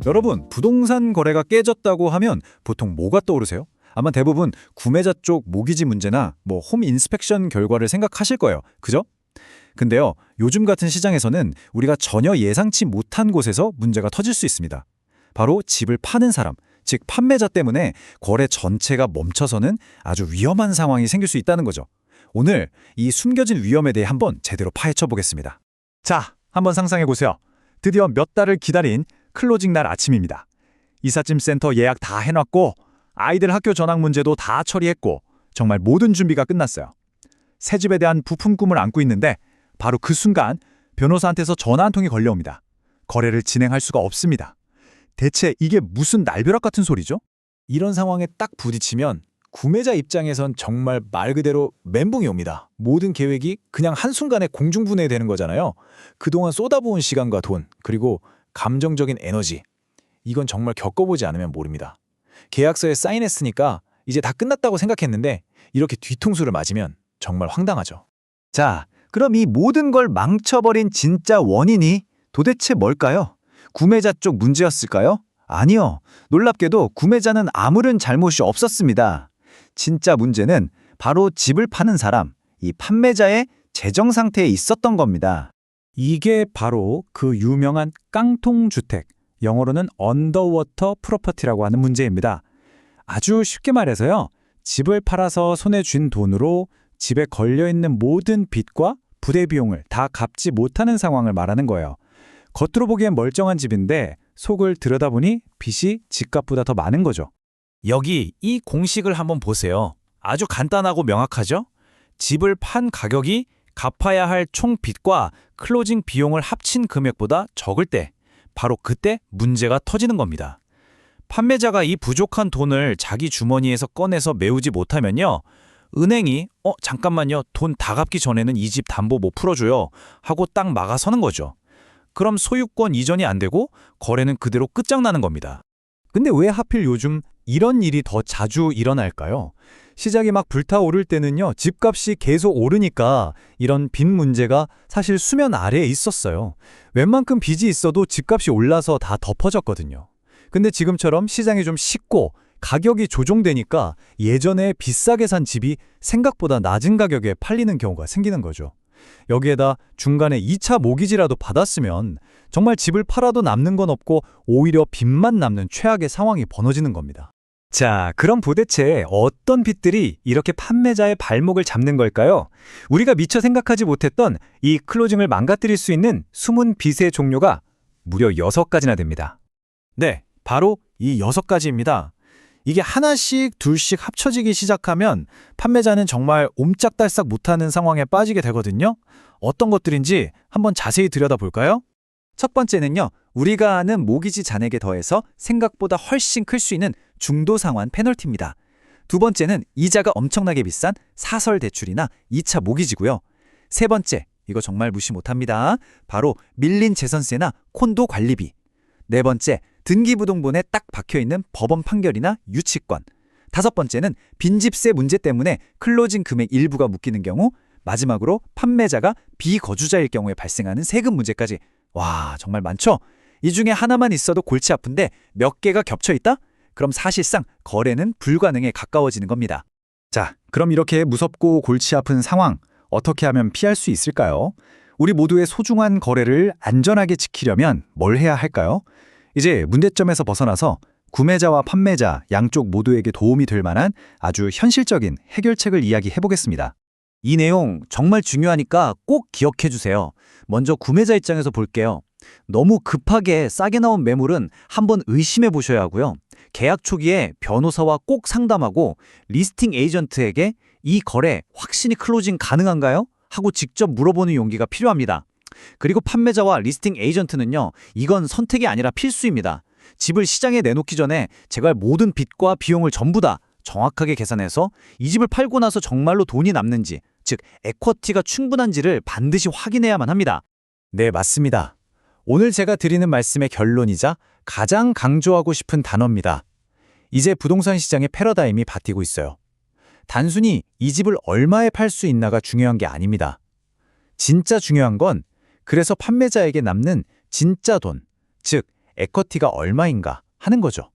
여러분, 부동산 거래가 깨졌다고 하면 보통 뭐가 떠오르세요? 아마 대부분 구매자 쪽 모기지 문제나 홈 인스펙션 결과를 생각하실 거예요. 그죠? 근데요, 요즘 같은 시장에서는 우리가 전혀 예상치 못한 곳에서 문제가 터질 수 있습니다. 바로 집을 파는 사람, 즉 판매자 때문에 거래 전체가 멈춰서는 아주 위험한 상황이 생길 수 있다는 거죠. 오늘 이 숨겨진 위험에 대해 한번 제대로 파헤쳐 보겠습니다. 자, 한번 상상해 보세요. 드디어 몇 달을 기다린 클로징 날 아침입니다. 이삿짐 센터 예약 다 해놨고 아이들 학교 전학 문제도 다 처리했고 정말 모든 준비가 끝났어요. 새 집에 대한 부품 꿈을 안고 있는데 바로 그 순간 변호사한테서 전화 한 통이 걸려옵니다. 거래를 진행할 수가 없습니다. 대체 이게 무슨 날벼락 같은 소리죠? 이런 상황에 딱 부딪히면 구매자 입장에선 정말 말 그대로 멘붕이 옵니다. 모든 계획이 그냥 한순간에 공중분해되는 거잖아요. 그동안 쏟아부은 시간과 돈, 그리고 감정적인 에너지. 이건 정말 겪어보지 않으면 모릅니다. 계약서에 사인했으니까 이제 다 끝났다고 생각했는데 이렇게 뒤통수를 맞으면 정말 황당하죠. 자, 그럼 이 모든 걸 망쳐버린 진짜 원인이 도대체 뭘까요? 구매자 쪽 문제였을까요? 아니요. 놀랍게도 구매자는 아무런 잘못이 없었습니다. 진짜 문제는 바로 집을 파는 사람, 이 판매자의 재정 상태에 있었던 겁니다. 이게 바로 그 유명한 깡통주택, 영어로는 언더워터 프로퍼티라고 하는 문제입니다. 아주 쉽게 말해서요, 집을 팔아서 손에 쥔 돈으로 집에 걸려있는 모든 빚과 부대 비용을 다 갚지 못하는 상황을 말하는 거예요. 겉으로 보기엔 멀쩡한 집인데 속을 들여다보니 빚이 집값보다 더 많은 거죠. 여기 이 공식을 한번 보세요. 아주 간단하고 명확하죠? 집을 판 가격이 갚아야 할 총 빚과 클로징 비용을 합친 금액보다 적을 때 바로 그때 문제가 터지는 겁니다. 판매자가 이 부족한 돈을 자기 주머니에서 꺼내서 메우지 못하면요, 은행이 잠깐만요, 돈 다 갚기 전에는 이 집 담보 못 풀어줘요 하고 딱 막아서는 거죠. 그럼 소유권 이전이 안 되고 거래는 그대로 끝장나는 겁니다. 근데 왜 하필 요즘 이런 일이 더 자주 일어날까요? 시장이 막 불타오를 때는요, 집값이 계속 오르니까 이런 빚 문제가 사실 수면 아래에 있었어요. 웬만큼 빚이 있어도 집값이 올라서 다 덮어졌거든요. 근데 지금처럼 시장이 좀 식고 가격이 조정되니까 예전에 비싸게 산 집이 생각보다 낮은 가격에 팔리는 경우가 생기는 거죠. 여기에다 중간에 2차 모기지라도 받았으면 정말 집을 팔아도 남는 건 없고 오히려 빚만 남는 최악의 상황이 벌어지는 겁니다. 자, 그럼 도대체 어떤 빚들이 이렇게 판매자의 발목을 잡는 걸까요? 우리가 미처 생각하지 못했던 이 클로징을 망가뜨릴 수 있는 숨은 빚의 종류가 무려 6가지나 됩니다. 네, 바로 이 6가지입니다. 이게 하나씩 둘씩 합쳐지기 시작하면 판매자는 정말 옴짝달싹 못하는 상황에 빠지게 되거든요. 어떤 것들인지 한번 자세히 들여다볼까요? 첫 번째는요, 우리가 아는 모기지 잔액에 더해서 생각보다 훨씬 클 수 있는 중도 상환 페널티입니다. 두 번째는 이자가 엄청나게 비싼 사설 대출이나 2차 모기지고요. 세 번째, 이거 정말 무시 못합니다. 바로 밀린 재산세나 콘도 관리비. 네 번째, 등기부등본에 딱 박혀있는 법원 판결이나 유치권. 다섯 번째는 빈집세 문제 때문에 클로징 금액 일부가 묶이는 경우. 마지막으로 판매자가 비거주자일 경우에 발생하는 세금 문제까지. 와, 정말 많죠? 이 중에 하나만 있어도 골치 아픈데 몇 개가 겹쳐있다? 그럼 사실상 거래는 불가능에 가까워지는 겁니다. 자, 그럼 이렇게 무섭고 골치 아픈 상황 어떻게 하면 피할 수 있을까요? 우리 모두의 소중한 거래를 안전하게 지키려면 뭘 해야 할까요? 이제 문제점에서 벗어나서 구매자와 판매자 양쪽 모두에게 도움이 될 만한 아주 현실적인 해결책을 이야기해 보겠습니다. 이 내용 정말 중요하니까 꼭 기억해 주세요. 먼저 구매자 입장에서 볼게요. 너무 급하게 싸게 나온 매물은 한번 의심해 보셔야 하고요. 계약 초기에 변호사와 꼭 상담하고 리스팅 에이전트에게 이 거래 확실히 클로징 가능한가요? 하고 직접 물어보는 용기가 필요합니다. 그리고 판매자와 리스팅 에이전트는요, 이건 선택이 아니라 필수입니다. 집을 시장에 내놓기 전에 제가 모든 빚과 비용을 전부 다 정확하게 계산해서 이 집을 팔고 나서 정말로 돈이 남는지, 즉 에쿼티가 충분한지를 반드시 확인해야만 합니다. 네, 맞습니다. 오늘 제가 드리는 말씀의 결론이자 가장 강조하고 싶은 단어입니다. 이제 부동산 시장의 패러다임이 바뀌고 있어요. 단순히 이 집을 얼마에 팔 수 있나가 중요한 게 아닙니다. 진짜 중요한 건 그래서 판매자에게 남는 진짜 돈, 즉 에쿼티가 얼마인가 하는 거죠.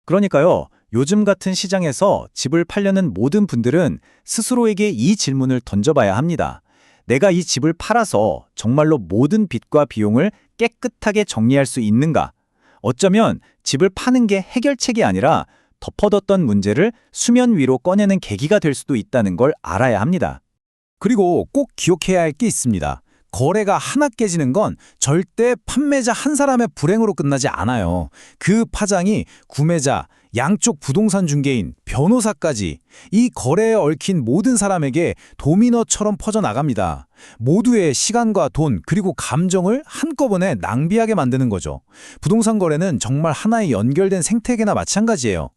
그러니까요, 요즘 같은 시장에서 집을 팔려는 모든 분들은 스스로에게 이 질문을 던져봐야 합니다. 내가 이 집을 팔아서 정말로 모든 빚과 비용을 깨끗하게 정리할 수 있는가? 어쩌면 집을 파는 게 해결책이 아니라 덮어뒀던 문제를 수면 위로 꺼내는 계기가 될 수도 있다는 걸 알아야 합니다. 그리고 꼭 기억해야 할 게 있습니다. 거래가 하나 깨지는 건 절대 판매자 한 사람의 불행으로 끝나지 않아요. 그 파장이 구매자, 양쪽 부동산 중개인, 변호사까지 이 거래에 얽힌 모든 사람에게 도미노처럼 퍼져나갑니다. 모두의 시간과 돈 그리고 감정을 한꺼번에 낭비하게 만드는 거죠. 부동산 거래는 정말 하나의 연결된 생태계나 마찬가지예요.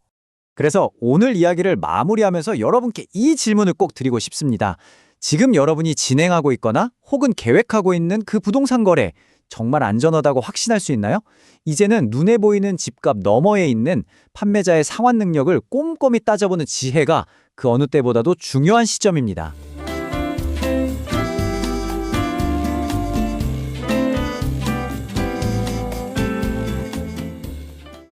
그래서 오늘 이야기를 마무리하면서 여러분께 이 질문을 꼭 드리고 싶습니다. 지금 여러분이 진행하고 있거나 혹은 계획하고 있는 그 부동산 거래 정말 안전하다고 확신할 수 있나요? 이제는 눈에 보이는 집값 너머에 있는 판매자의 상환 능력을 꼼꼼히 따져보는 지혜가 그 어느 때보다도 중요한 시점입니다.